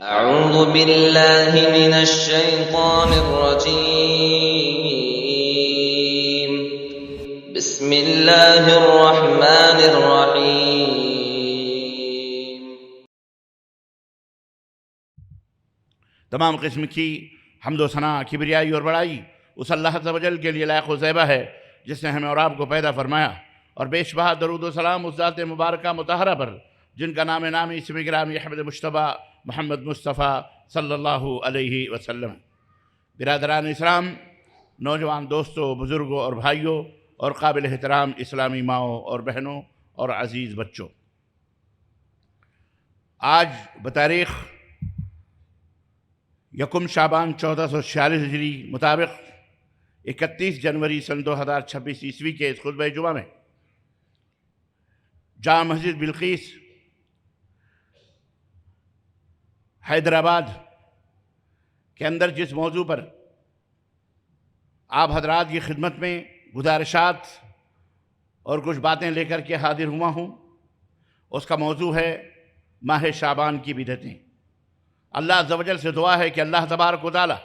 أعوذ بالله من الشيطان الرجيم. بسم الله الرحمن الرحيم. تمام قسم کی حمد و ثنا، کبریائی اور بڑائی اس اللہ عز و جل کے لیے لائق و زیبہ ہے جس نے ہمیں اور آپ کو پیدا فرمایا، اور بے شبہ درود و سلام اس ذات مبارکہ مطہرہ پر جن کا نام نامی اسم گرامی احمد مجتبیٰ محمد مصطفیٰ صلی اللہ علیہ وسلم۔ برادران اسلام، نوجوان دوستوں، بزرگوں اور بھائیوں اور قابل احترام اسلامی ماؤں اور بہنوں اور عزیز بچوں، آج بتاریخ 1 شعبان 1446 ہجری مطابق 31 جنوری سن 2026 عیسوی کے اس خطبہ جمعہ میں جامع مسجد بلقیس حیدرآباد کے اندر جس موضوع پر آپ حضرات کی خدمت میں گزارشات اور کچھ باتیں لے کر کے حاضر ہوا ہوں، اس کا موضوع ہے ماہ شعبان کی بدعتیں۔ اللہ عز و جل سے دعا ہے کہ اللہ تبارک و تعالی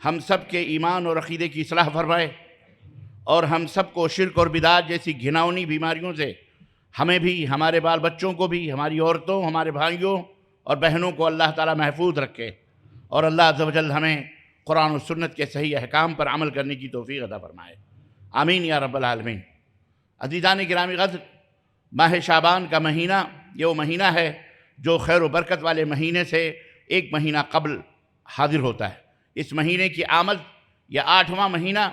ہم سب کے ایمان اور عقیدے کی اصلاح فرمائے، اور ہم سب کو شرک اور بدعت جیسی گھناؤنی بیماریوں سے ہمیں بھی، ہمارے بال بچوں کو بھی، ہماری عورتوں، ہمارے بھائیوں اور بہنوں کو اللہ تعالی محفوظ رکھے، اور اللہ عز و جل ہمیں قرآن و سنت کے صحیح احکام پر عمل کرنے کی توفیق عطا فرمائے، آمین یا رب العالمین۔ عزیزان گرامی قدر، ماہ شعبان کا مہینہ یہ وہ مہینہ ہے جو خیر و برکت والے مہینے سے ایک مہینہ قبل حاضر ہوتا ہے۔ اس مہینے کی آمد، یا 8واں مہینہ،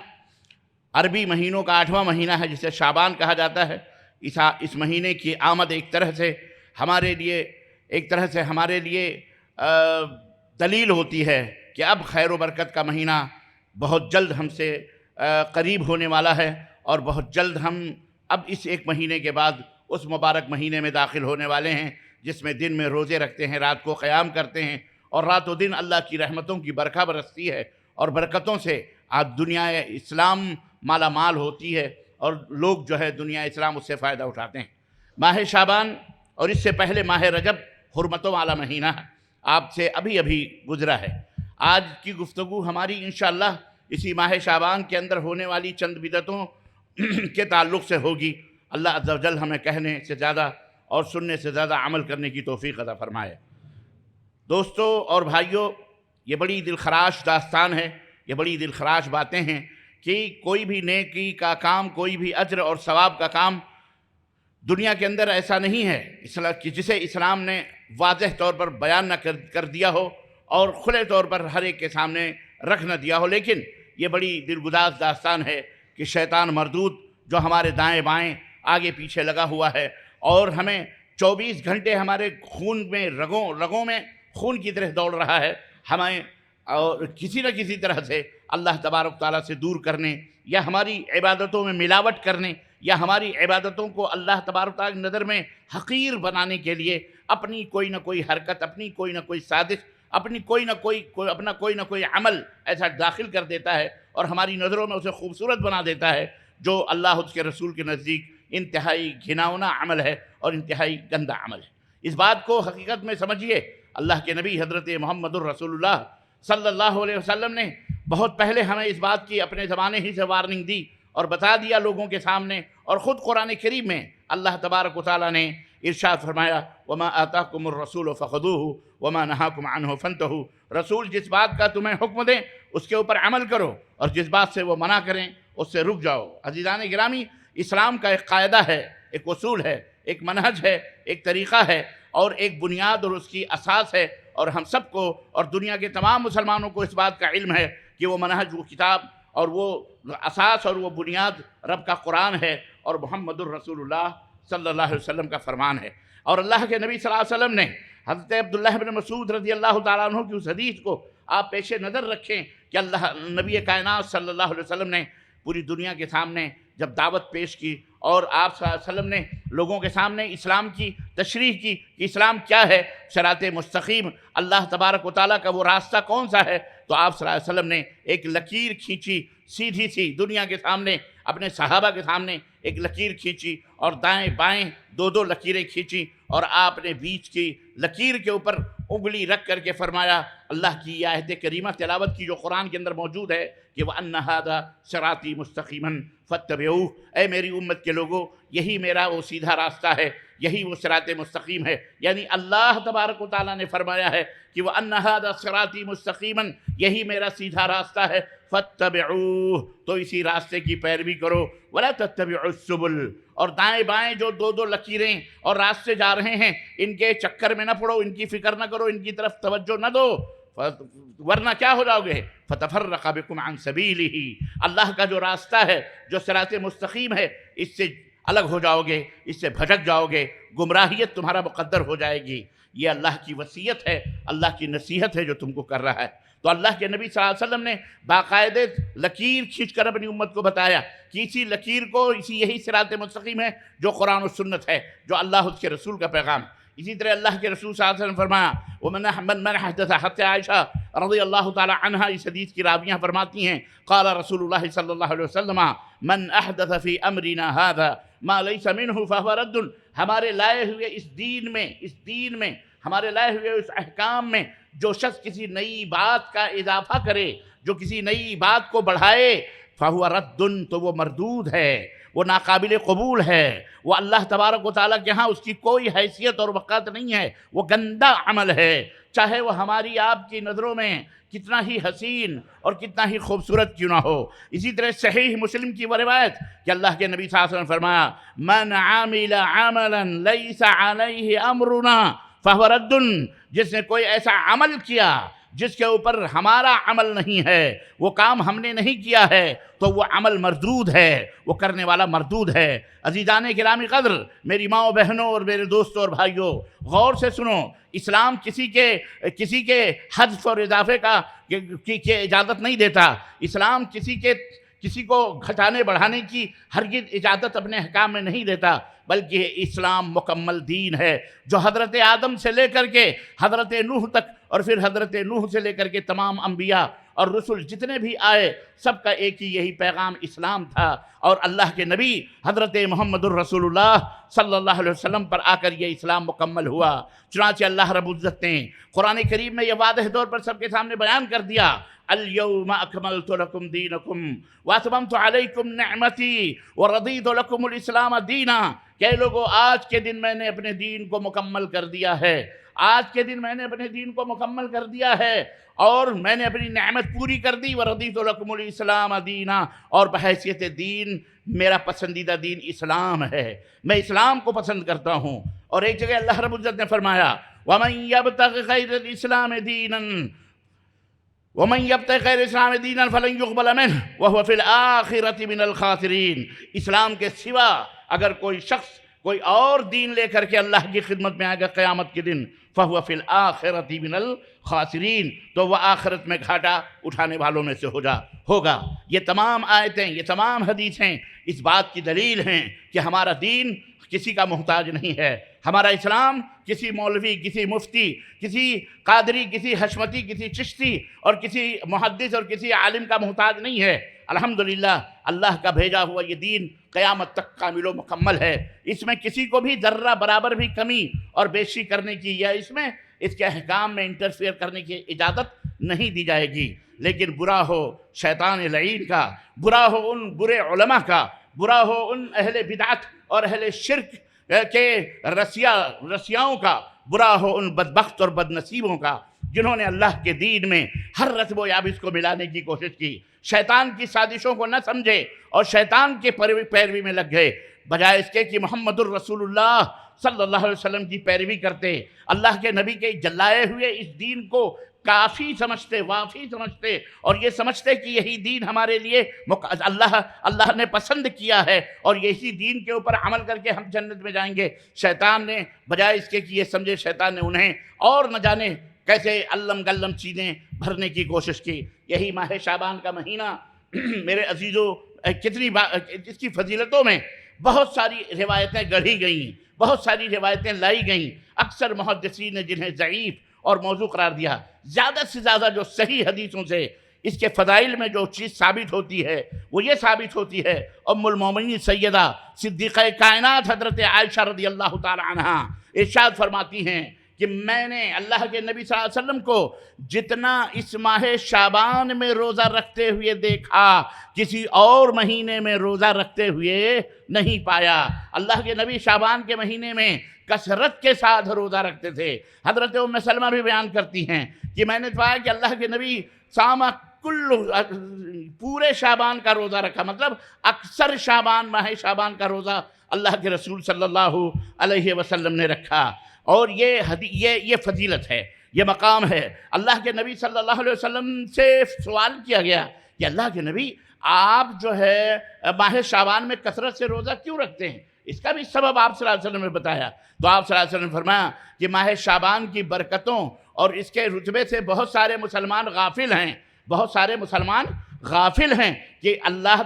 عربی مہینوں کا 8واں مہینہ ہے جسے شعبان کہا جاتا ہے۔ اس مہینے کی آمد ایک طرح سے ہمارے لیے دلیل ہوتی ہے کہ اب خیر و برکت کا مہینہ بہت جلد ہم سے قریب ہونے والا ہے، اور بہت جلد ہم اب اس ایک مہینے کے بعد اس مبارک مہینے میں داخل ہونے والے ہیں جس میں دن میں روزے رکھتے ہیں، رات کو قیام کرتے ہیں، اور رات و دن اللہ کی رحمتوں کی برکھا برستی ہے، اور برکتوں سے آج دنیا اسلام مالا مال ہوتی ہے، اور لوگ جو ہے دنیا اسلام اس سے فائدہ اٹھاتے ہیں۔ ماہ شعبان اور اس سے پہلے ماہ رجب حرمتوں والا مہینہ آپ سے ابھی گزرا ہے۔ آج کی گفتگو ہماری انشاءاللہ اسی ماہ شعبان کے اندر ہونے والی چند بدعتوں کے تعلق سے ہوگی۔ اللہ عز و جل ہمیں کہنے سے زیادہ اور سننے سے زیادہ عمل کرنے کی توفیق عطا فرمائے۔ دوستوں اور بھائیوں، یہ بڑی دلخراش داستان ہے، یہ بڑی دلخراش باتیں ہیں کہ کوئی بھی نیکی کا کام، کوئی بھی اجر اور ثواب کا کام دنیا کے اندر ایسا نہیں ہے کہ جسے اسلام نے واضح طور پر بیان نہ کر دیا ہو اور کھلے طور پر ہر ایک کے سامنے رکھ نہ دیا ہو، لیکن یہ بڑی دلگداز داستان ہے کہ شیطان مردود جو ہمارے دائیں بائیں آگے پیچھے لگا ہوا ہے، اور ہمیں 24 گھنٹے ہمارے خون میں رگوں میں خون کی طرح دوڑ رہا ہے، ہمیں اور کسی نہ کسی طرح سے اللہ تبارک تعالیٰ سے دور کرنے، یا ہماری عبادتوں میں ملاوٹ کرنے، یا ہماری عبادتوں کو اللہ تبارک تعالیٰ کی نظر میں حقیر بنانے کے لیے اپنی کوئی نہ کوئی حرکت، اپنی کوئی نہ کوئی سازش، اپنا کوئی نہ کوئی عمل ایسا داخل کر دیتا ہے، اور ہماری نظروں میں اسے خوبصورت بنا دیتا ہے، جو اللہ اس کے رسول کے نزدیک انتہائی گھناؤنا عمل ہے اور انتہائی گندا عمل ہے۔ اس بات کو حقیقت میں سمجھیے، اللہ کے نبی حضرت محمد الرسول اللہ صلی اللہ علیہ وسلم نے بہت پہلے ہمیں اس بات کی اپنے زمانے ہی سے وارننگ دی اور بتا دیا لوگوں کے سامنے، اور خود قرآن کریم میں اللہ تبارک و تعالیٰ نے ارشاد فرمایا، وَمَا آتَاكُمُ الرَّسُولُ فَخُذُوهُ وَمَا نَهَاكُمْ عَنْهُ فَانْتَهُوا۔ رسول جس بات کا تمہیں حکم دیں اس کے اوپر عمل کرو، اور جس بات سے وہ منع کریں اس سے رک جاؤ۔ عزیزان گرامی، اسلام کا ایک قاعدہ ہے، ایک اصول ہے، ایک منہج ہے، ایک طریقہ ہے، اور ایک بنیاد اور اس کی اساس ہے، اور ہم سب کو اور دنیا کے تمام مسلمانوں کو اس بات کا علم ہے کہ وہ منہج، وہ کتاب اور وہ اساس اور وہ بنیاد رب کا قرآن ہے، اور محمد الرسول اللہ صلی اللہ علیہ وسلم کا فرمان ہے۔ اور اللہ کے نبی صلی اللہ علیہ وسلم نے حضرت عبداللہ بن مسعود رضی اللہ تعالیٰ عنہ کی اس حدیث کو آپ پیش نظر رکھیں کہ نبی کائنات صلی اللہ علیہ وسلم نے پوری دنیا کے سامنے جب دعوت پیش کی، اور آپ صلی اللہ علیہ وسلم نے لوگوں کے سامنے اسلام کی تشریح کی کہ اسلام کیا ہے، صراط مستقیم، اللہ تبارک و تعالیٰ کا وہ راستہ کون سا ہے، تو آپ صلی اللہ علیہ وسلم نے ایک لکیر کھینچی، سیدھی سی دنیا کے سامنے، اپنے صحابہ کے سامنے ایک لکیر کھینچی، اور دائیں بائیں 2 لکیریں کھینچی، اور آپ نے بیچ کی لکیر کے اوپر انگلی رکھ کر کے فرمایا، اللہ کی یہ آیت کریمہ تلاوت کی جو قرآن کے اندر موجود ہے کہ وَأَنَّ هَذَا صِرَاطِي مُسْتَقِيمًا فَاتَّبِعُوهُ، اے میری امت کے لوگوں، یہی میرا وہ سیدھا راستہ ہے، یہی وہ صراط مستقیم ہے۔ یعنی اللہ تبارک و تعالیٰ نے فرمایا ہے کہ وَأَنَّ هَذَا صِرَاطِي مُسْتَقِيمًا، یہی میرا سیدھا راستہ ہے، فَاتَّبِعُوهُ، تو اسی راستے کی پیروی کرو، وَلَا تَتَّبِعُوا السُّبُلَ، اور دائیں بائیں جو دو دو لکیریں اور راستے جا رہے ہیں ان کے چکر میں نہ پڑو، ان کی فکر نہ کرو، ان کی طرف توجہ نہ دو، ورنہ کیا ہو جاؤ گے، فَتَفَرَّقَ بِكُمْ عَنْ سَبِيلِهِ، اللہ کا جو راستہ ہے، جو صراط مستقیم ہے، اس سے الگ ہو جاؤ گے، اس سے بھٹک جاؤ گے، گمراہیت تمہارا مقدر ہو جائے گی۔ یہ اللہ کی وصیت ہے، اللہ کی نصیحت ہے جو تم کو کر رہا ہے۔ تو اللہ کے نبی صلی اللہ علیہ وسلم نے باقاعدہ لکیر کھینچ کر اپنی امت کو بتایا کہ اسی لکیر کو، یہی صراط مستقیم ہے جو قرآن و سنت ہے، جو اللہ اس کے رسول کا پیغام۔ اسی طرح اللہ کے رسول صلی اللہ علیہ وسلم فرمایا وَمَنْ حَدَّثَ، حضرت عائشہ رضی اللہ تعالی عنہا اس حدیث کی راویاں فرماتی ہیں، قال رسول اللہ صلی اللہ علیہ وسلم من احدث فی امرنا هذا ما لیس منہ فہو رد، ہمارے لائے ہوئے اس دین میں ہمارے لائے ہوئے اس احکام میں جو شخص کسی نئی بات کا اضافہ کرے، جو کسی نئی بات کو بڑھائے، فہو رد، تو وہ مردود ہے، وہ ناقابل قبول ہے، وہ اللہ تبارک و تعالیٰ کے ہاں اس کی کوئی حیثیت اور وقت نہیں ہے، وہ گندا عمل ہے، چاہے وہ ہماری آپ کی نظروں میں کتنا ہی حسین اور کتنا ہی خوبصورت کیوں نہ ہو۔ اسی طرح صحیح مسلم کی وہ روایت کہ اللہ کے نبی صلی اللہ علیہ وسلم فرمایا من عامل عملا لیس علیہ امرنا فہو رد، جس نے کوئی ایسا عمل کیا جس کے اوپر ہمارا عمل نہیں ہے، وہ کام ہم نے نہیں کیا ہے، تو وہ عمل مردود ہے، وہ کرنے والا مردود ہے۔ عزیزان گرامی قدر، میری ماں و بہنوں اور میرے دوستوں اور بھائیوں، غور سے سنو، اسلام کسی کے حذف اور اضافے کی اجازت نہیں دیتا۔ اسلام کسی کو گھٹانے بڑھانے کی ہرگز اجازت اپنے احکام میں نہیں دیتا، بلکہ اسلام مکمل دین ہے جو حضرت آدم سے لے کر کے حضرت نوح تک، اور پھر حضرت نوح سے لے کر کے تمام انبیاء اور رسل جتنے بھی آئے، سب کا ایک ہی یہی پیغام اسلام تھا، اور اللہ کے نبی حضرت محمد الرسول اللہ صلی اللہ علیہ وسلم پر آ کر یہ اسلام مکمل ہوا۔ چنانچہ اللہ رب العزت نے قرآن کریم میں یہ واضح طور پر سب کے سامنے بیان کر دیا، اليوم اکملت لکم دینکم واتممت علیکم نعمتی ورضیت لکم الاسلام دینا، کہ لوگو آج کے دن میں نے اپنے دین کو مکمل کر دیا ہے، آج کے دن میں نے اپنے دین کو مکمل کر دیا ہے، اور میں نے اپنی نعمت پوری کر دی، وَرَضِيتُ لَكُمُ الْإِسْلَامَ دِينًا، اور بحیثیت دین میرا پسندیدہ دین اسلام ہے، میں اسلام کو پسند کرتا ہوں۔ اور ایک جگہ اللہ رب العزت نے فرمایا وَمَنْ يَبْتَغِ غَيْرَ الْإِسْلَامِ دِينًا وَمَنْ يَبْتَغِ غَيْرَ الْإِسْلَامِ دِينًا فَلَنْ يُقْبَلَ مِنْهُ وَهُوَ فِي الْآخِرَةِ مِنَ الْخَاسِرِينَ، اسلام کے سوا اگر کوئی شخص کوئی اور دین لے کر کے اللہ کی خدمت میں آئے گا قیامت کے دن، فَهُوَ فِي الْآخِرَةِ مِنَ الْخَاسِرِينَ، تو وہ آخرت میں گھاٹا اٹھانے والوں میں سے ہوگا۔ یہ تمام آیتیں، یہ تمام حدیثیں اس بات کی دلیل ہیں کہ ہمارا دین کسی کا محتاج نہیں ہے، ہمارا اسلام کسی مولوی، کسی مفتی، کسی قادری، کسی حشمتی، کسی چشتی اور کسی محدث اور کسی عالم کا محتاج نہیں ہے۔ الحمدللہ اللہ کا بھیجا ہوا یہ دین قیامت تک کامل و مکمل ہے، اس میں کسی کو بھی ذرہ برابر بھی کمی اور بیشی کرنے کی یا اس کے احکام میں انٹرفیئر کرنے کی اجازت نہیں دی جائے گی۔ لیکن برا ہو شیطان لعین کا، برا ہو ان برے علماء کا، برا ہو ان اہل بدعت اور اہل شرک کے رسیاؤں کا، برا ہو ان بدبخت اور بد نصیبوں کا جنہوں نے اللہ کے دین میں ہر رتب و یابس کو ملانے کی کوشش کی، شیطان کی سازشوں کو نہ سمجھے اور شیطان کے پیروی میں لگ گئے، بجائے اس کے کہ محمد الرسول اللہ صلی اللہ علیہ وسلم کی پیروی کرتے، اللہ کے نبی کے جلائے ہوئے اس دین کو کافی سمجھتے، وافی سمجھتے، اور یہ سمجھتے کہ یہی دین ہمارے لیے اللہ نے پسند کیا ہے اور یہی دین کے اوپر عمل کر کے ہم جنت میں جائیں گے۔ شیطان نے بجائے اس کے کہ یہ سمجھے، شیطان نے انہیں اور نہ جانے کیسے علم گلم چیزیں بھرنے کی کوشش کی۔ یہی ماہ شعبان کا مہینہ میرے عزیزوں، اس کی فضیلتوں میں بہت ساری روایتیں گڑھی گئیں، بہت ساری روایتیں لائی گئیں، اکثر محدثین نے جنہیں ضعیف اور موضوع قرار دیا، زیادہ سے زیادہ جو صحیح حدیثوں سے اس کے فضائل میں جو چیز ثابت ہوتی ہے وہ یہ ثابت ہوتی ہے، ام المومنین سیدہ صدیقہ کائنات حضرت عائشہ رضی اللہ تعالی عنہا ارشاد فرماتی ہیں کہ میں نے اللہ کے نبی صلی اللہ علیہ وسلم کو جتنا اس ماہ شعبان میں روزہ رکھتے ہوئے دیکھا کسی اور مہینے میں روزہ رکھتے ہوئے نہیں پایا۔ اللہ کے نبی شعبان کے مہینے میں کثرت کے ساتھ روزہ رکھتے تھے۔ حضرت ام سلمہ بھی بیان کرتی ہیں کہ میں نے پایا کہ اللہ کے نبی سامہ پورے شعبان کا روزہ رکھا، مطلب اکثر شعبان، ماہ شعبان کا روزہ اللہ کے رسول صلی اللہ علیہ وسلم نے رکھا۔ اور یہ فضیلت ہے، یہ مقام ہے۔ اللہ کے نبی صلی اللہ علیہ وسلم سے سوال کیا گیا کہ اللہ کے نبی آپ جو ہے ماہ شعبان میں کثرت سے روزہ کیوں رکھتے ہیں؟ اس کا بھی سبب آپ صلی اللہ علیہ وسلم نے بتایا۔ تو آپ صلی اللہ علیہ وسلم نے فرمایا کہ ماہ شعبان کی برکتوں اور اس کے رتبے سے بہت سارے مسلمان غافل ہیں، بہت سارے مسلمان غافل ہیں کہ اللہ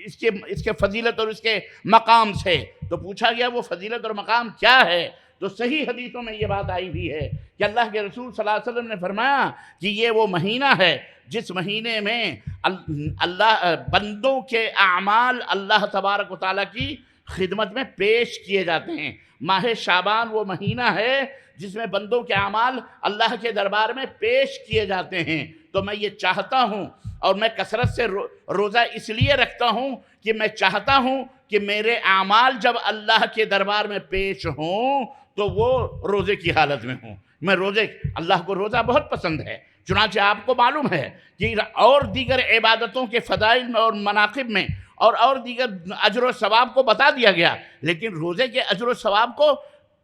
اس کے فضیلت اور اس کے مقام سے۔ تو پوچھا گیا وہ فضیلت اور مقام کیا ہے؟ تو صحیح حدیثوں میں یہ بات آئی ہوئی ہے کہ اللہ کے رسول صلی اللہ علیہ وسلم نے فرمایا کہ یہ وہ مہینہ ہے جس مہینے میں اللہ بندوں کے اعمال اللہ تبارک و تعالیٰ کی خدمت میں پیش کیے جاتے ہیں۔ ماہ شعبان وہ مہینہ ہے جس میں بندوں کے اعمال اللہ کے دربار میں پیش کیے جاتے ہیں۔ تو میں یہ چاہتا ہوں اور میں کثرت سے روزہ اس لیے رکھتا ہوں کہ میں چاہتا ہوں کہ میرے اعمال جب اللہ کے دربار میں پیش ہوں تو وہ روزے کی حالت میں ہوں۔ اللہ کو روزہ بہت پسند ہے، چنانچہ آپ کو معلوم ہے کہ اور دیگر عبادتوں کے فضائل میں اور مناقب میں اور دیگر اجر و ثواب کو بتا دیا گیا، لیکن روزے کے اجر و ثواب کو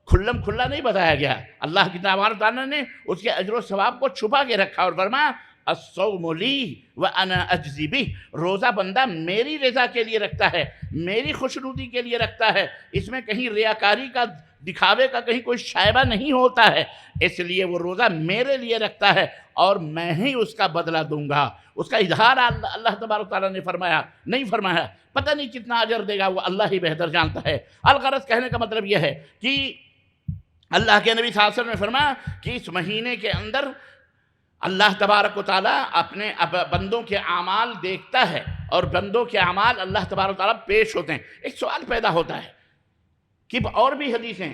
کھلم کھلا نہیں بتایا گیا۔ اللہ کی تبارک تعالیٰ نے اس کے اجر و ثواب کو چھپا کے رکھا اور فرمایا الصوم لی وانا اجزی بہ، روزہ بندہ میری رضا کے لیے رکھتا ہے، میری خوشنودی کے لیے رکھتا ہے، اس میں کہیں ریاکاری کا، دکھاوے کا کہیں کوئی شائبہ نہیں ہوتا ہے، اس لیے وہ روزہ میرے لیے رکھتا ہے اور میں ہی اس کا بدلہ دوں گا۔ اس کا اظہار اللہ تبارک تعالیٰ نے فرمایا نہیں فرمایا، پتہ نہیں کتنا اجر دے گا وہ اللہ ہی بہتر جانتا ہے۔ الغرض کہنے کا مطلب یہ ہے کہ اللہ کے نبی صلی اللہ علیہ وسلم نے فرمایا کہ اس مہینے کے اندر اللہ تبارک و تعالیٰ اپنے بندوں کے اعمال دیکھتا ہے اور بندوں کے اعمال اللہ تبارک و تعالیٰ پیش ہوتے ہیں۔ ایک سوال پیدا ہوتا ہے کہ اور بھی حدیثیں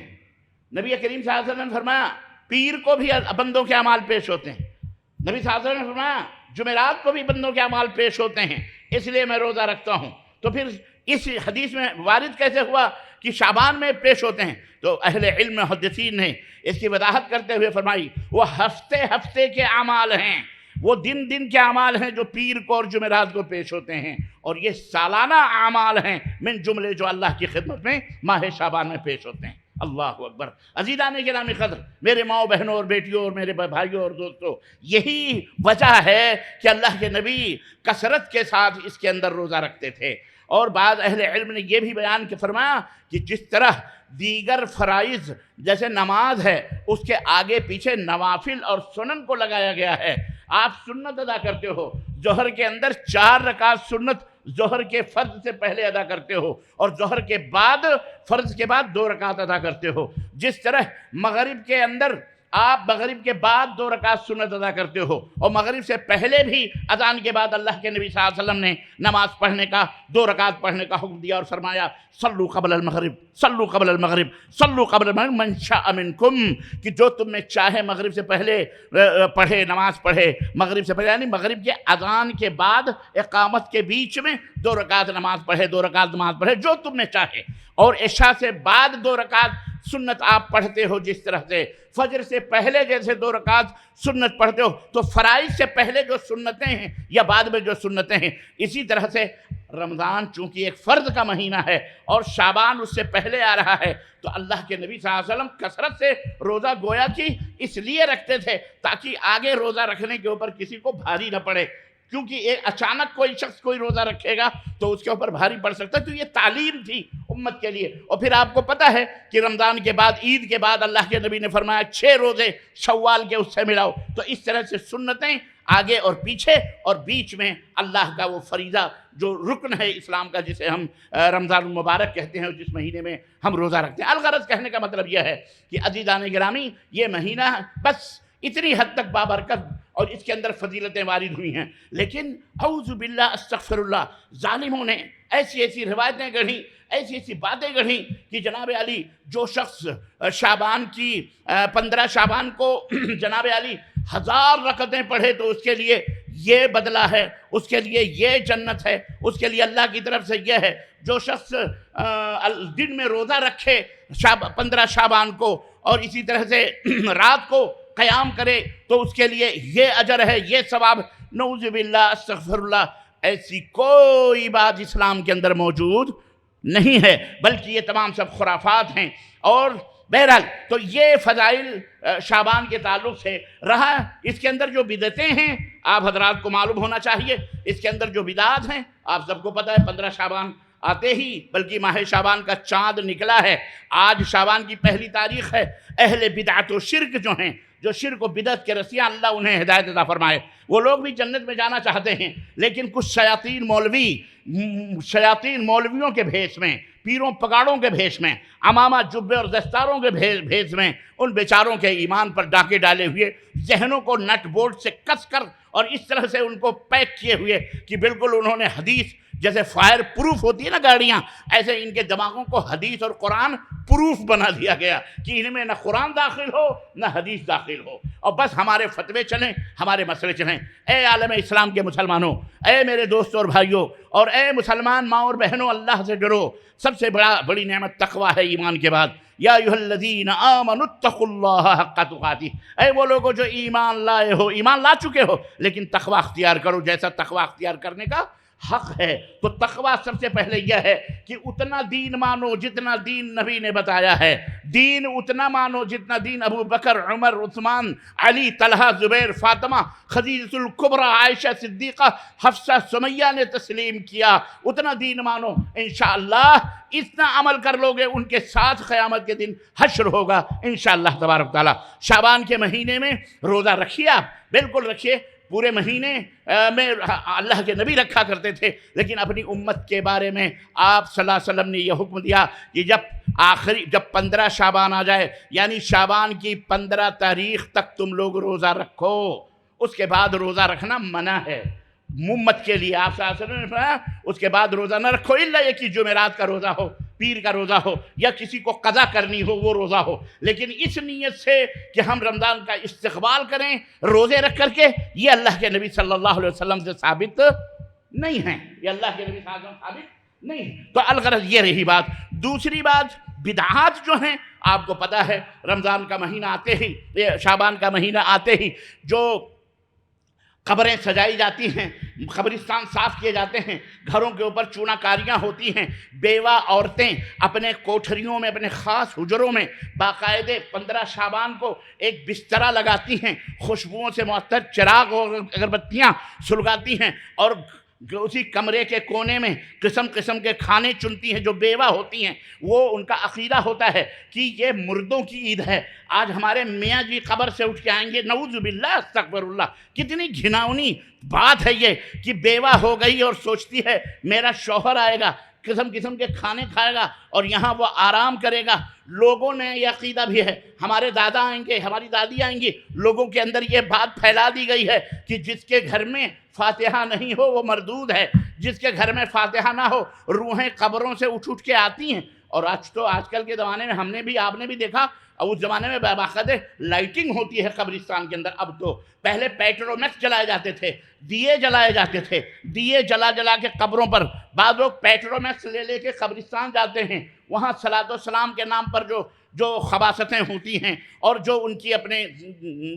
نبی کریم صلی اللہ علیہ وسلم نے فرمایا پیر کو بھی بندوں کے اعمال پیش ہوتے ہیں، نبی صلی اللہ علیہ وسلم نے فرمایا جمعرات کو بھی بندوں کے اعمال پیش ہوتے ہیں، اس لیے میں روزہ رکھتا ہوں۔ تو پھر اس حدیث میں وارد کیسے ہوا کہ شعبان میں پیش ہوتے ہیں؟ تو اہل علم محدثین نے اس کی وضاحت کرتے ہوئے فرمائی وہ ہفتے ہفتے کے اعمال ہیں، وہ دن دن کے اعمال ہیں جو پیر کو اور جمعرات کو پیش ہوتے ہیں، اور یہ سالانہ اعمال ہیں من جملے جو اللہ کی خدمت میں ماہ شعبان میں پیش ہوتے ہیں۔ اللہ اکبر۔ عزیزان گرامی قدر، میرے ماؤں بہنوں اور بیٹیوں اور میرے بھائیوں اور دوستوں، یہی وجہ ہے کہ اللہ کے نبی کثرت کے ساتھ اس کے اندر روزہ رکھتے تھے۔ اور بعض اہل علم نے یہ بھی بیان کہ فرمایا کہ جس طرح دیگر فرائض جیسے نماز ہے اس کے آگے پیچھے نوافل اور سنن کو لگایا گیا ہے۔ آپ سنت ادا کرتے ہو، ظہر کے اندر 4 رکعت سنت ظہر کے فرض سے پہلے ادا کرتے ہو اور ظہر کے بعد فرض کے بعد 2 رکعت ادا کرتے ہو۔ جس طرح مغرب کے اندر آپ مغرب کے بعد 2 رکعت سنت ادا کرتے ہو، اور مغرب سے پہلے بھی اذان کے بعد اللہ کے نبی صلی اللہ علیہ وسلم نے نماز پڑھنے کا 2 رکعت پڑھنے کا حکم دیا اور فرمایا صلو قبل المغرب، صلو قبل المغرب، صلو قبل المغرب من شاء منکم، کہ جو تم میں چاہے مغرب سے پہلے پڑھے، نماز پڑھے مغرب سے پہلے، یعنی مغرب کے اذان کے بعد اقامت کے بیچ میں 2 رکعت نماز پڑھے، 2 رکعت نماز پڑھے جو تم میں چاہے۔ اور عشاء سے بعد 2 رکعت سنت آپ پڑھتے ہو، جس طرح سے فجر سے پہلے جیسے 2 رکعت سنت پڑھتے ہو، تو فرائض سے پہلے جو سنتیں ہیں یا بعد میں جو سنتیں ہیں، اسی طرح سے رمضان چونکہ ایک فرض کا مہینہ ہے اور شعبان اس سے پہلے آ رہا ہے، تو اللہ کے نبی صلی اللہ علیہ وسلم کثرت سے روزہ گویا کی اس لیے رکھتے تھے تاکہ آگے روزہ رکھنے کے اوپر کسی کو بھاری نہ پڑے، کیونکہ ایک اچانک کوئی شخص کوئی روزہ رکھے گا تو اس کے اوپر بھاری پڑ سکتا ہے۔ تو یہ تعلیم تھی امت کے لیے۔ اور پھر آپ کو پتہ ہے کہ رمضان کے بعد، عید کے بعد اللہ کے نبی نے فرمایا 6 روزے شوال کے اس سے ملاؤ۔ تو اس طرح سے سنتیں آگے اور پیچھے اور بیچ میں اللہ کا وہ فریضہ جو رکن ہے اسلام کا، جسے ہم رمضان المبارک کہتے ہیں، جس مہینے میں ہم روزہ رکھتے ہیں۔ الغرض کہنے کا مطلب یہ ہے کہ عزیزان گرامی، یہ مہینہ بس اتنی حد تک بابرکت اور اس کے اندر فضیلتیں وارد ہوئی ہیں، لیکن اعوذ باللہ استغفر اللہ، ظالموں نے ایسی ایسی روایتیں گڑھیں، ایسی ایسی باتیں گڑھیں کہ جناب علی جو شخص شعبان کی 15 شعبان کو جناب علی 1000 رکعتیں پڑھے تو اس کے لیے یہ بدلہ ہے، اس کے لیے یہ جنت ہے، اس کے لیے اللہ کی طرف سے یہ ہے۔ جو شخص دن میں روزہ رکھے 15 شعبان کو اور اسی طرح سے رات کو قیام کرے تو اس کے لیے یہ اجر ہے، یہ ثواب۔ نعوذ باللہ استغفر اللہ، ایسی کوئی بات اسلام کے اندر موجود نہیں ہے، بلکہ یہ تمام سب خرافات ہیں۔ اور بہرحال تو یہ فضائل شعبان کے تعلق سے رہا۔ اس کے اندر جو بدعتیں ہیں آپ حضرات کو معلوم ہونا چاہیے، اس کے اندر جو بدعات ہیں آپ سب کو پتہ ہے، 15 شعبان آتے ہی بلکہ ماہ شعبان کا چاند نکلا ہے، آج شعبان کی پہلی تاریخ ہے۔ اہل بدعت و شرک جو ہیں، جو شرک و بدعت کے رسیاں، اللہ انہیں ہدایت عطا فرمائے، وہ لوگ بھی جنت میں جانا چاہتے ہیں، لیکن کچھ شیاطین مولویوں کے بھیس میں، پیروں پگاڑوں کے بھیس میں، عمامہ جبے اور دستاروں کے بھیس میں ان بیچاروں کے ایمان پر ڈاکے ڈالے ہوئے، ذہنوں کو نٹ بولٹ سے کس کر اور اس طرح سے ان کو پیک کیے ہوئے کہ بالکل انہوں نے حدیث جیسے فائر پروف ہوتی ہے نا گاڑیاں، ایسے ان کے دماغوں کو حدیث اور قرآن پروف بنا دیا گیا کہ ان میں نہ قرآن داخل ہو نہ حدیث داخل ہو، اور بس ہمارے فتوے چلیں، ہمارے مسئلے چلیں۔ اے عالم اسلام کے مسلمانوں، اے میرے دوستوں اور بھائیوں، اور اے مسلمان ماں اور بہنوں، اللہ سے ڈرو۔ سب سے بڑی نعمت تقوی ہے ایمان کے بعد۔ یا ایھا الذین آمنوا اتقوا اللہ حق تقاتہ، اے وہ لوگوں جو ایمان لائے ہو، ایمان لا چکے ہو، لیکن تقوی اختیار کرو جیسا تقوی اختیار کرنے کا حق ہے۔ تو تقوی سب سے پہلے یہ ہے کہ اتنا دین مانو جتنا دین نبی نے بتایا ہے، دین اتنا مانو جتنا دین ابو بکر، عمر، عثمان، علی، طلحہ، زبیر، فاطمہ، خدیجہ الکبریٰ، عائشہ صدیقہ، حفصہ، سمیہ نے تسلیم کیا، اتنا دین مانو۔ انشاءاللہ اتنا عمل کر لوگے، ان کے ساتھ قیامت کے دن حشر ہوگا انشاءاللہ تبارک تعالیٰ۔ شعبان کے مہینے میں روزہ رکھیے، آپ بالکل رکھیے۔ پورے مہینے میں اللہ کے نبی رکھا کرتے تھے، لیکن اپنی امت کے بارے میں آپ صلی اللہ علیہ وسلم نے یہ حکم دیا کہ جب 15 شعبان آ جائے، یعنی شعبان کی 15 تاریخ تک تم لوگ روزہ رکھو، اس کے بعد روزہ رکھنا منع ہے امت کے لیے۔ آپ صلی اللہ علیہ وسلم نے فرمایا اس کے بعد روزہ نہ رکھو الا یہ کہ جمعرات کا روزہ ہو، پیر کا روزہ ہو، یا کسی کو قضا کرنی ہو وہ روزہ ہو، لیکن اس نیت سے کہ ہم رمضان کا استقبال کریں روزے رکھ کر کے، یہ اللہ کے نبی صلی اللہ علیہ وسلم سے ثابت نہیں ہے، یہ اللہ کے نبی صلی اللہ علیہ وسلم ثابت نہیں ہے۔ تو الغرض یہ رہی بات۔ دوسری بات، بدعات جو ہیں آپ کو پتہ ہے، رمضان کا مہینہ آتے ہی، شعبان کا مہینہ آتے ہی جو قبریں سجائی جاتی ہیں، قبرستان صاف کیے جاتے ہیں، گھروں کے اوپر چونا کاریاں ہوتی ہیں، بیوہ عورتیں اپنے کوٹھریوں میں، اپنے خاص حجروں میں باقاعدے 15 شعبان کو ایک بسترا لگاتی ہیں، خوشبوؤں سے معطر چراغ اور اگربتیاں سلگاتی ہیں، اور اسی کمرے کے کونے میں قسم قسم کے کھانے چنتی ہیں۔ جو بیوہ ہوتی ہیں وہ ان کا عقیدہ ہوتا ہے کہ یہ مردوں کی عید ہے، آج ہمارے میاں جی قبر سے اٹھ کے آئیں گے، نعوذ باللہ استغفر اللہ۔ کتنی گھناؤنی بات ہے یہ کہ بیوہ ہو گئی اور سوچتی ہے میرا شوہر آئے گا، قسم قسم کے کھانے کھائے گا اور یہاں وہ آرام کرے گا۔ لوگوں نے یہ عقیدہ بھی ہے، ہمارے دادا آئیں گے، ہماری دادی آئیں گی، لوگوں کے اندر یہ بات پھیلا دی گئی ہے کہ جس کے گھر میں فاتحہ نہیں ہو وہ مردود ہے، جس کے گھر میں فاتحہ نہ ہو روحیں قبروں سے اٹھ کے آتی ہیں۔ اور آج کل کے زمانے میں ہم نے بھی، آپ نے بھی دیکھا، اس زمانے میں باقاعدہ لائٹنگ ہوتی ہے قبرستان کے اندر۔ اب تو پہلے پیٹرومیکس جلائے جاتے تھے، دیے جلائے جاتے تھے، دیے جلا کے قبروں پر، بعض لوگ پیٹرومیکس لے کے قبرستان جاتے ہیں، وہاں صلاۃ و سلام کے نام پر جو خباثتیں ہوتی ہیں اور جو ان کی اپنے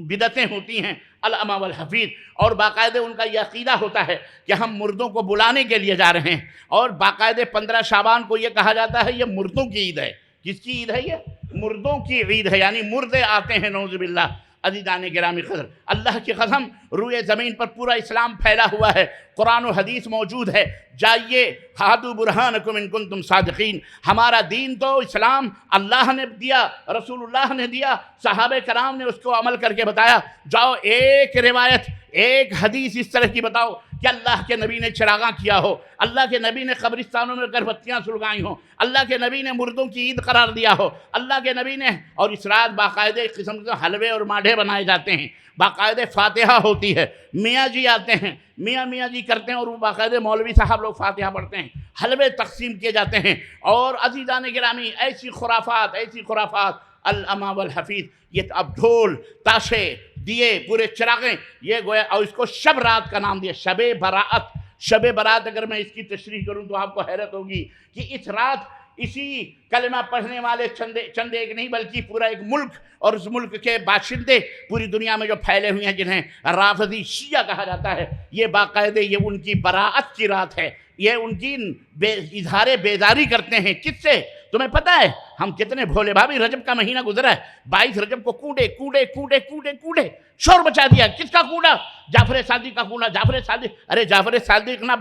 بدعتیں ہوتی ہیں، الامہ والحفیظ، اور باقاعدہ ان کا یہ عقیدہ ہوتا ہے کہ ہم مردوں کو بلانے کے لیے جا رہے ہیں، اور باقاعدہ 15 شعبان کو یہ کہا جاتا ہے یہ مردوں کی عید ہے۔ کس کی عید ہے؟ یہ مردوں کی عید ہے، یعنی مردے آتے ہیں، نعوذ باللہ۔ عزیزان گرامی قدر، اللہ کی قسم روئے زمین پر پورا اسلام پھیلا ہوا ہے، قرآن و حدیث موجود ہے، جائیے ہاتھو برہانکم ان کنتم صادقین۔ ہمارا دین تو اسلام اللہ نے دیا، رسول اللہ نے دیا، صحابہ کرام نے اس کو عمل کر کے بتایا۔ جاؤ ایک روایت، ایک حدیث اس طرح کی بتاؤ کہ اللہ کے نبی نے چراغاں کیا ہو، اللہ کے نبی نے قبرستانوں میں اگر بتیاں سلگائی ہوں، اللہ کے نبی نے مردوں کی عید قرار دیا ہو، اللہ کے نبی نے، اور اس رات باقاعدہ ایک قسم کے حلوے اور ماڈھے بنائے جاتے ہیں، باقاعدہ فاتحہ ہوتی ہے، میاں جی آتے ہیں، میاں جی کرتے ہیں، اور وہ باقاعدہ مولوی صاحب لوگ فاتحہ پڑھتے ہیں، حلوے تقسیم کیے جاتے ہیں، اور عزیزان گرامی ایسی خرافات الاما والحفیظ، یہ اب ڈھول تاشے دیے پورے چراغیں، یہ گویا، اور اس کو شب رات کا نام دیا، شب براءت۔ شب برات اگر میں اس کی تشریح کروں تو آپ کو حیرت ہوگی کہ اس رات اسی کلمہ پڑھنے والے چند ایک نہیں بلکہ پورا ایک ملک، اور اس ملک کے باشندے پوری دنیا میں جو پھیلے ہوئے ہیں جنہیں رافضی شیعہ کہا جاتا ہے، یہ باقاعدہ یہ ان کی براءت کی رات ہے، یہ ان کی اظہار بیداری کرتے ہیں۔ کس سے؟ تمہیں پتہ ہے ہم کتنے بھولے بھابی، رجب کا مہینہ گزرا ہے، 22 رجب کو کوڑے شور بچا دیا۔ کس کا کوڑا؟ جعفر صادق کا کوڑا۔ جعفر صادق، ارے جعفر صادق نہ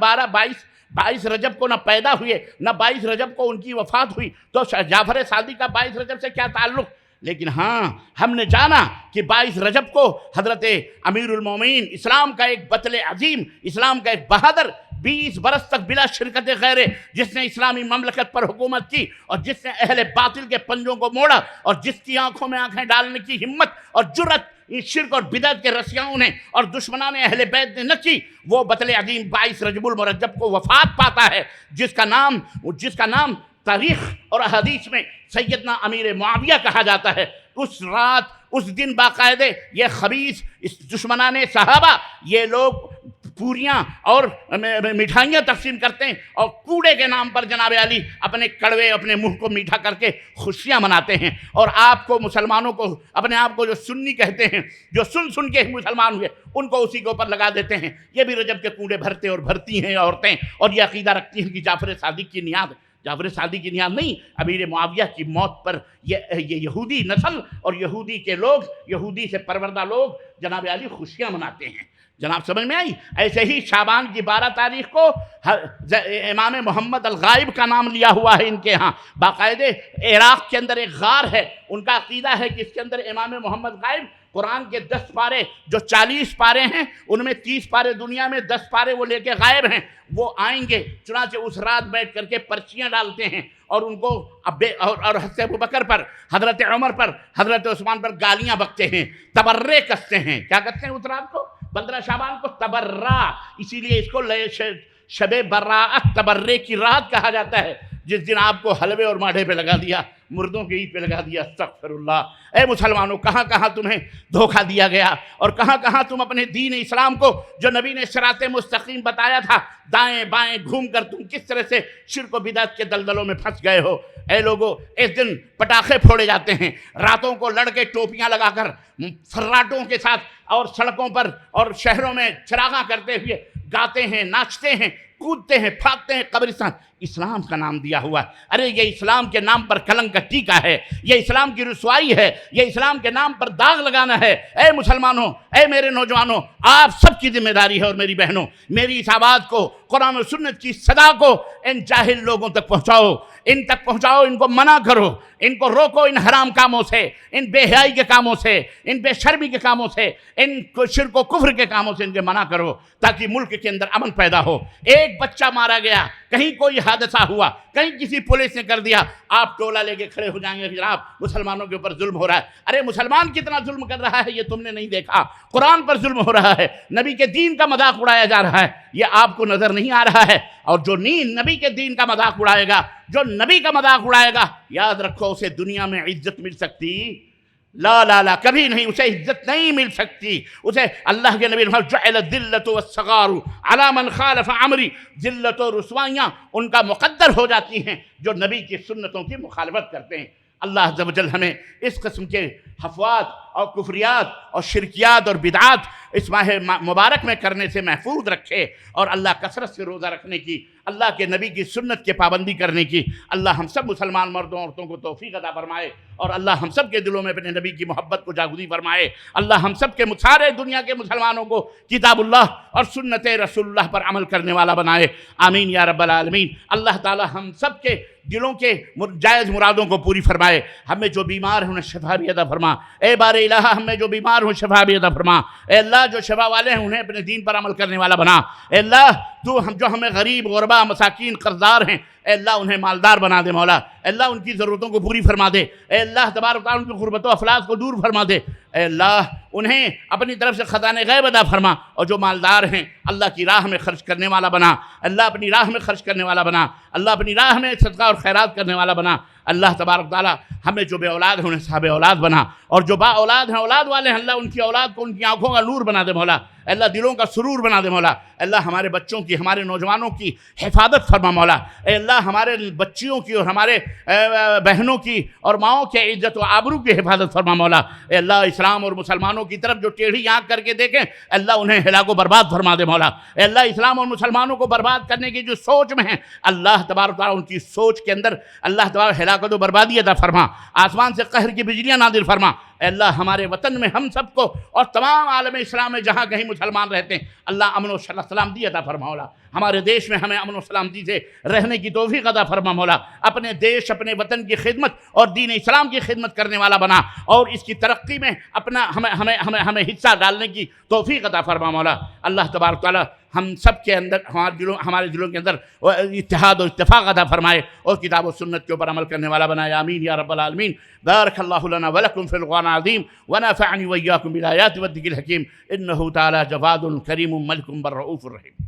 22 رجب کو نہ پیدا ہوئے، نہ 22 رجب کو ان کی وفات ہوئی، تو جعفر صادق کا 22 رجب سے کیا تعلق؟ لیکن ہاں ہم نے جانا کہ 22 رجب کو حضرت امیر المومنین، اسلام کا ایک بطل عظیم، اسلام کا ایک بہادر، 20 برس تک بلا شرکت غیرے، جس نے اسلامی مملکت پر حکومت کی، اور جس نے اہل باطل کے پنجوں کو موڑا، اور جس کی آنکھوں میں آنکھیں ڈالنے کی ہمت اور جرت شرک اور بدعت کے رسیاؤں نے اور دشمنان اہل بیت نے نہ کی، وہ بطل عظیم 22 رجب المرجب کو وفات پاتا ہے، جس کا نام تاریخ اور احادیث میں سیدنا امیر معاویہ کہا جاتا ہے۔ اس رات، اس دن باقاعدہ یہ خبیث دشمنان صحابہ، یہ لوگ پوریاں اور مٹھائیاں تقسیم کرتے ہیں، اور کوڑے کے نام پر جناب علی اپنے کڑوے، اپنے منہ کو میٹھا کر کے خوشیاں مناتے ہیں، اور آپ کو مسلمانوں کو، اپنے آپ کو جو سنی کہتے ہیں، جو سن کے مسلمان ہوئے، ان کو اسی کے اوپر لگا دیتے ہیں۔ یہ بھی رجب کے کوڑے بھرتے اور بھرتی ہیں عورتیں، اور یہ عقیدہ رکھتی ہیں کہ جعفر صادق کی نیاد نہیں، امیر معاویہ کی موت پر یہ یہودی نسل اور یہودی کے لوگ، یہودی سے پروردہ لوگ جناب علی خوشیاں مناتے ہیں۔ جناب سمجھ میں آئی؟ ایسے ہی شعبان کی 12 تاریخ کو امام محمد الغائب کا نام لیا ہوا ہے ان کے ہاں، باقاعدہ عراق کے اندر ایک غار ہے، ان کا عقیدہ ہے کہ اس کے اندر امام محمد غائب، قرآن کے 10 پارے جو 40 پارے ہیں، ان میں 30 پارے دنیا میں، 10 پارے وہ لے کے غائب ہیں، وہ آئیں گے۔ چنانچہ اس رات بیٹھ کر کے پرچیاں ڈالتے ہیں، اور ان کو اور حضرت ابوبکر پر، حضرت عمر پر، حضرت عثمان پر گالیاں بکتے ہیں، تبرے کستے ہیں۔ کیا کہتے ہیں اس رات کو؟ 15 شعبان کو تبرہ، اسی لیے اس کو شب براءت، تبرے کی رات کہا جاتا ہے، جس دن آپ کو حلوے اور ماڈھے پہ لگا دیا، مردوں کی عید پہ لگا دیا۔ استغفر اللہ۔ اے مسلمانوں، کہاں کہاں تمہیں دھوکہ دیا گیا، اور کہاں کہاں تم اپنے دین اسلام کو، جو نبی نے صراط مستقیم بتایا تھا، دائیں بائیں گھوم کر تم کس طرح سے شرک و بدعت کے دلدلوں میں پھنس گئے ہو۔ اے لوگوں، اس دن پٹاخے پھوڑے جاتے ہیں، راتوں کو لڑکے ٹوپیاں لگا کر فراٹوں کے ساتھ اور سڑکوں پر اور شہروں میں چراغاں کرتے ہوئے گاتے ہیں، ناچتے ہیں، کودتے ہیں، پھاگتے ہیں قبرستان۔ اسلام کا نام دیا ہوا ہے۔ ارے یہ اسلام کے نام پر کلنک کا ٹیکا ہے، یہ اسلام کی رسوائی ہے، یہ اسلام کے نام پر داغ لگانا ہے۔ اے مسلمانوں، اے میرے نوجوانوں، آپ سب کی ذمہ داری ہے، اور میری بہنوں، میری اس آواز کو، قرآن و سنت کی صدا کو ان جاہل لوگوں تک پہنچاؤ، ان تک پہنچاؤ، ان کو منع کرو، ان کو روکو ان حرام کاموں سے، ان بے حیائی کے کاموں سے، ان بے شرمی کے کاموں سے، ان شرک و کفر کے کاموں سے ان کے منع کرو، تاکہ ملک کے اندر امن پیدا ہو۔ ایک بچہ مارا گیا، کہیں کوئی حادثہ ہوا، کہیں کسی پولیس نے کر دیا، آپ ٹولہ لے کے کھڑے ہو جائیں گے، جناب مسلمانوں کے اوپر ظلم ہو رہا ہے۔ ارے مسلمان کتنا ظلم کر رہا ہے یہ تم نے نہیں دیکھا، قرآن پر ظلم ہو رہا ہے، نبی کے دین کا مذاق اڑایا جا رہا ہے، یہ آپ کو نظر نہیں آ رہا ہے۔ اور جو نبی کے دین کا مذاق اڑائے گا، جو نبی کا مذاق اڑائے گا، یاد رکھو اسے دنیا میں عزت مل سکتی؟ لا لا لا، کبھی نہیں، اسے عزت نہیں مل سکتی۔ اسے اللہ کے نبی نے فرمایا جعل الذلۃ والصغار علی من خالف امری، ذلت و رسوائیاں ان کا مقدر ہو جاتی ہیں جو نبی کی سنتوں کی مخالفت کرتے ہیں۔ اللہ عز و جل ہمیں اس قسم کے حفوات اور کفریات اور شرکیات اور بدعات اس ماہ مبارک میں کرنے سے محفوظ رکھے، اور اللہ کثرت سے روزہ رکھنے کی، اللہ کے نبی کی سنت کے پابندی کرنے کی۔ اللہ ہم سب مسلمان مردوں عورتوں کو توفیق عطا فرمائے، اور اللہ ہم سب کے دلوں میں اپنے نبی کی محبت کو جاگزی فرمائے۔ اللہ ہم سب کے سارے دنیا کے مسلمانوں کو کتاب اللہ اور سنت رسول اللہ پر عمل کرنے والا بنائے، آمین یا رب العالمین۔ اللہ تعالی ہم سب کے دلوں کے جائز مرادوں کو پوری فرمائے۔ ہمیں جو بیمار ہیں انہیں شفا بھی عطا فرما، اے بار الہ ہمیں جو بیمار ہوں شفا بھی عطا فرما، اے اللہ جو شفا والے ہیں انہیں اپنے دین پر عمل کرنے والا بنا، اے اللہ تو جو ہمیں غریب غربا مساکین قرضدار ہیں اے اللہ انہیں مالدار بنا دے مولا، اے اللہ ان کی ضرورتوں کو پوری فرما دے، اے اللہ تبارک و تعالیٰ ان کی غربت و افلاس کو دور فرما دے، اے اللہ انہیں اپنی طرف سے خزانے غیب عطا فرما، اور جو مالدار ہیں اللہ کی راہ میں خرچ کرنے والا بنا، اللہ اپنی راہ میں خرچ کرنے والا بنا، اللہ اپنی راہ میں صدقہ اور خیرات کرنے والا بنا۔ اللہ تبارک تعالیٰ ہمیں جو بے اولاد ہیں انہیں صاحب اولاد بنا، اور جو با اولاد ہیں اولاد والے ہیں اللہ ان کی اولاد کو ان کی آنکھوں کا نور بنا دے مولا، اللہ دلوں کا سرور بنا دے مولا، اللہ ہمارے بچوں کی ہمارے نوجوانوں کی حفاظت فرما مولا، اے اللہ ہمارے بچیوں کی اور ہمارے بہنوں کی اور ماؤں کے عزت و آبرو کی حفاظت فرما مولا، اے اللہ اسلام اور مسلمانوں کی طرف جو ٹیڑھی آنکھ کر کے دیکھیں اللہ انہیں ہلاک و برباد فرما دے مولا، اے اللہ اسلام اور مسلمانوں کو برباد کرنے کی جو سوچ میں ہیں اللہ تبارک تعالیٰ ان کی سوچ کے اندر اللہ تبارک ہلاکت و بربادی عطا فرما، آسمان سے قہر کی بجلیاں نازل فرما، اے اللہ ہمارے وطن میں ہم سب کو اور تمام عالم اسلام میں جہاں کہیں مسلمان رہتے ہیں اللہ امن و سلامتی عطا فرما مولا، ہمارے دیش میں ہمیں امن و سلامتی سے رہنے کی توفیق عطا فرما مولا، اپنے دیش اپنے وطن کی خدمت اور دین اسلام کی خدمت کرنے والا بنا، اور اس کی ترقی میں اپنا ہمیں حصہ ڈالنے کی توفیق عطا فرما مولا۔ اللہ تبارک تعالیٰ ہم سب کے اندر ہمارے دلوں کے اندر اتحاد اور اتفاق عطا فرمائے اور کتاب و سنت کے اوپر عمل کرنے والا بنائے، آمین یا رب العالمین۔ بارک اللہ لنا ولکم فی القرآن العظیم ونفعنی وإیاکم بالآیات والذکر الحکیم، انہ تعالی جواد کریم ملک بر رؤوف الرحیم۔